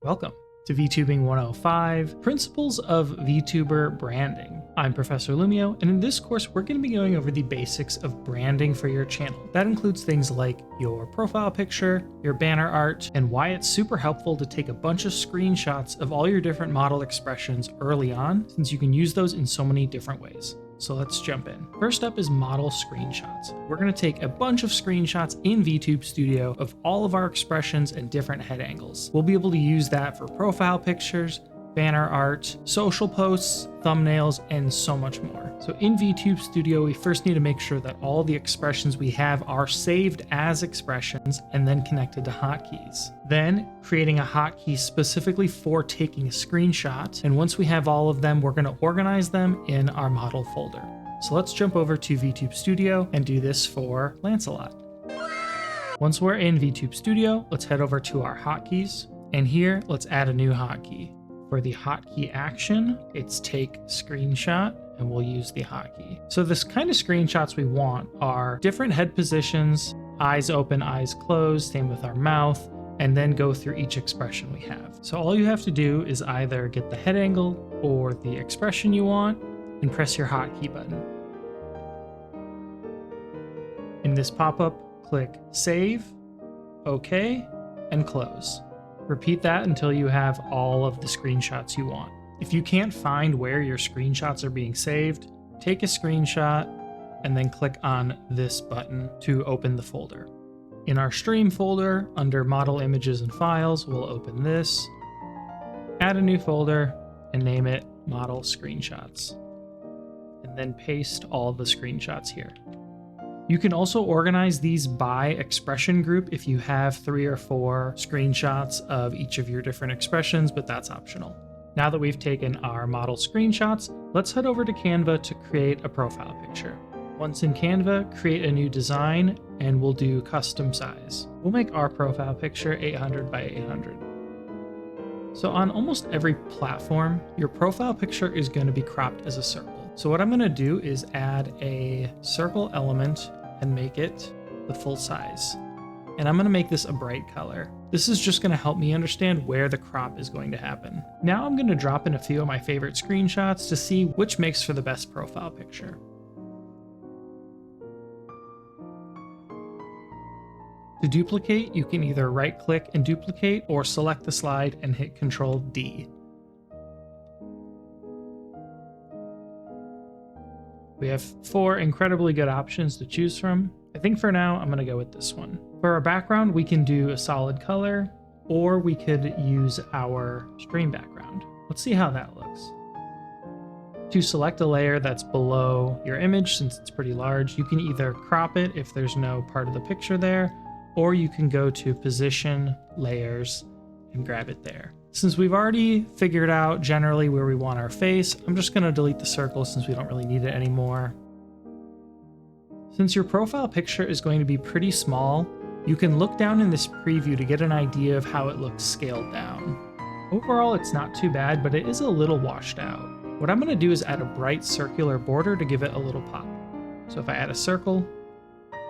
Welcome to VTubing 105, Principles of VTuber Branding. I'm Professor Lumio, and in this course, we're going to be going over the basics of branding for your channel. That includes things like your profile picture, your banner art, and why it's super helpful to take a bunch of screenshots of all your different model expressions early on, since you can use those in so many different ways. So let's jump in. First up is model screenshots. We're going to take a bunch of screenshots in VTube Studio of all of our expressions and different head angles. We'll be able to use that for profile pictures, banner art, social posts, thumbnails, and so much more. So in VTube Studio, we first need to make sure that all the expressions we have are saved as expressions and then connected to hotkeys. Then creating a hotkey specifically for taking a screenshot. And once we have all of them, we're going to organize them in our model folder. So let's jump over to VTube Studio and do this for Lancelot. Once we're in VTube Studio, let's head over to our hotkeys. And here, let's add a new hotkey. For the hotkey action, it's take screenshot, and we'll use the hotkey. So this kind of screenshots we want are different head positions, eyes open, eyes closed, same with our mouth, and then go through each expression we have. So all you have to do is either get the head angle or the expression you want and press your hotkey button. In this pop-up, click Save, OK, and Close. Repeat that until you have all of the screenshots you want. If you can't find where your screenshots are being saved, take a screenshot and then click on this button to open the folder. In our stream folder, under Model Images and Files, we'll open this, add a new folder, and name it Model Screenshots. And then paste all the screenshots here. You can also organize these by expression group if you have 3 or 4 screenshots of each of your different expressions, but that's optional. Now that we've taken our model screenshots, let's head over to Canva to create a profile picture. Once in Canva, create a new design and we'll do custom size. We'll make our profile picture 800 by 800. So on almost every platform, your profile picture is going to be cropped as a circle. So what I'm going to do is add a circle element and make it the full size. And I'm going to make this a bright color. This is just going to help me understand where the crop is going to happen. Now I'm going to drop in a few of my favorite screenshots to see which makes for the best profile picture. To duplicate, you can either right-click and duplicate or select the slide and hit Ctrl-D. We have 4 incredibly good options to choose from. I think for now, I'm going to go with this one. For our background, we can do a solid color, or we could use our stream background. Let's see how that looks. To select a layer that's below your image, since it's pretty large, you can either crop it if there's no part of the picture there, or you can go to Position, Layers, and grab it there. Since we've already figured out generally where we want our face, I'm just going to delete the circle since we don't really need it anymore. Since your profile picture is going to be pretty small, you can look down in this preview to get an idea of how it looks scaled down. Overall, it's not too bad, but it is a little washed out. What I'm going to do is add a bright circular border to give it a little pop. So if I add a circle,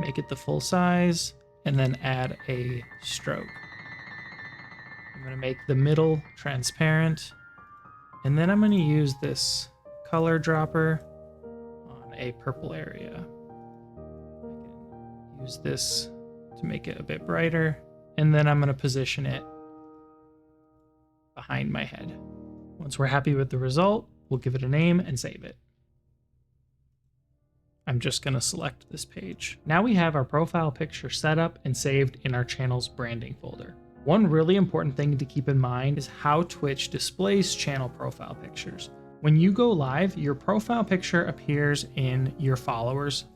make it the full size, and then add a stroke. I'm going to make the middle transparent, and then I'm going to use this color dropper on a purple area. I can use this to make it a bit brighter, and then I'm going to position it behind my head. Once we're happy with the result, we'll give it a name and save it. I'm just going to select this page. Now we have our profile picture set up and saved in our channel's branding folder. One really important thing to keep in mind is how Twitch displays channel profile pictures. When you go live, your profile picture appears in your followers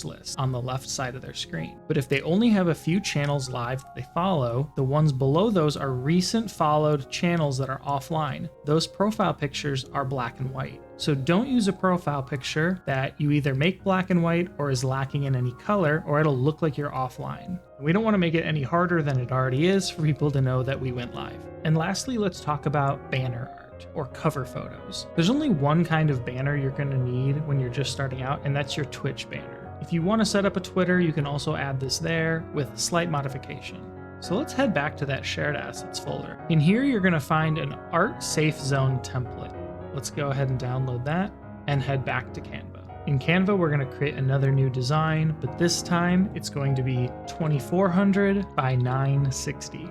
list on the left side of their screen. But if they only have a few channels live that they follow, the ones below those are recent followed channels that are offline. Those profile pictures are black and white. So don't use a profile picture that you either make black and white or is lacking in any color, or it'll look like you're offline. We don't want to make it any harder than it already is for people to know that we went live. And lastly, let's talk about banner art or cover photos. There's only one kind of banner you're going to need when you're just starting out, and that's your Twitch banner. If you want to set up a Twitter, you can also add this there with slight modification. So let's head back to that shared assets folder. In here, you're going to find an art safe zone template. Let's go ahead and download that and head back to Canva. In Canva, we're going to create another new design, but this time it's going to be 2400 by 960.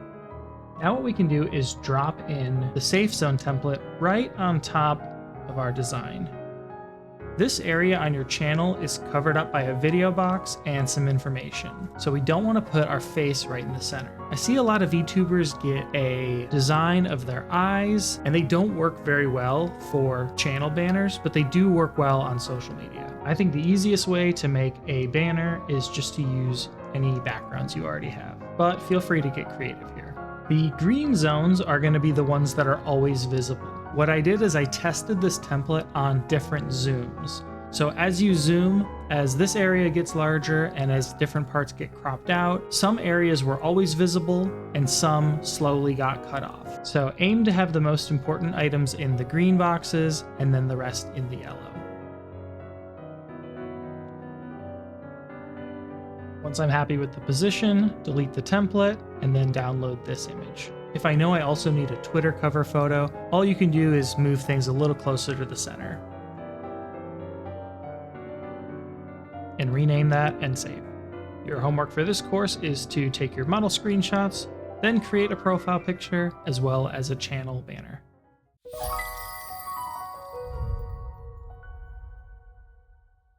Now what we can do is drop in the safe zone template right on top of our design. This area on your channel is covered up by a video box and some information, so we don't want to put our face right in the center. I see a lot of VTubers get a design of their eyes, and they don't work very well for channel banners, but they do work well on social media. I think the easiest way to make a banner is just to use any backgrounds you already have, but feel free to get creative here. The green zones are going to be the ones that are always visible. What I did is I tested this template on different zooms. So as you zoom, as this area gets larger and as different parts get cropped out, some areas were always visible and some slowly got cut off. So aim to have the most important items in the green boxes and then the rest in the yellow. Once I'm happy with the position, delete the template and then download this image. If I know I also need a Twitter cover photo, all you can do is move things a little closer to the center. And rename that and save. Your homework for this course is to take your model screenshots, then create a profile picture as well as a channel banner.